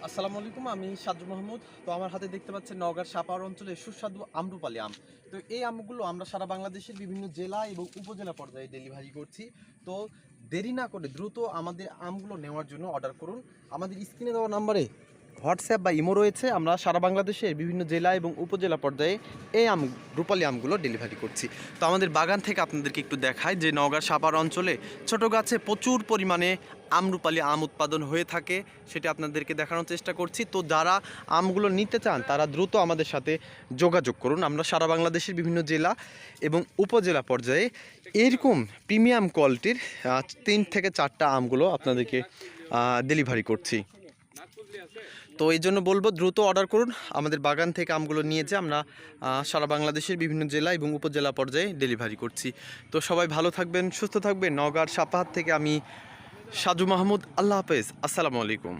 আসসালামু আলাইকুম, আমি সাজ্জু মাহমুদ। তো আমার হাতে দেখতে পাচ্ছেন নওগাঁর সাপাহার অঞ্চলে সুস্বাদু আম্রপালি আম। তো এই আমগুলো আমরা সারা বাংলাদেশের বিভিন্ন জেলা এবং উপজেলা পর্যায়ে ডেলিভারি করছি। তো দেরি না করে দ্রুত আমাদের আমগুলো নেওয়ার জন্য অর্ডার করুন। আমাদের স্ক্রিনে দেওয়া নাম্বারে হোয়াটসঅ্যাপ বা ইমো রয়েছে। আমরা সারা বাংলাদেশের বিভিন্ন জেলা এবং উপজেলা পর্যায়ে এই রূপালি আমগুলো ডেলিভারি করছি। তো আমাদের বাগান থেকে আপনাদেরকে একটু দেখায় যে নওগাঁর সাপাহার অঞ্চলে ছোট গাছে প্রচুর পরিমাণে আমরুপালি আম উৎপাদন হয়ে থাকে, সেটা আপনাদেরকে দেখানোর চেষ্টা করছি। তো যারা আমগুলো নিতে চান তারা দ্রুত আমাদের সাথে যোগাযোগ করুন। আমরা সারা বাংলাদেশের বিভিন্ন জেলা এবং উপজেলা পর্যায়ে এরকম প্রিমিয়াম কোয়ালিটির 3 থেকে 4টা আমগুলো আপনাদেরকে ডেলিভারি করছি। তো এই জন্য বলবো দ্রুত অর্ডার করুন। আমাদের বাগান থেকে আমগুলো নিয়ে যে আমরা সারা বাংলাদেশের বিভিন্ন জেলা এবং উপজেলা পর্যায়ে ডেলিভারি করছি। তো সবাই ভালো থাকবেন, সুস্থ থাকবেন। নওগাঁর সাপাহার থেকে আমি সাজু মাহমুদ। আল্লাহ হাফেজ, আসসালামু আলাইকুম।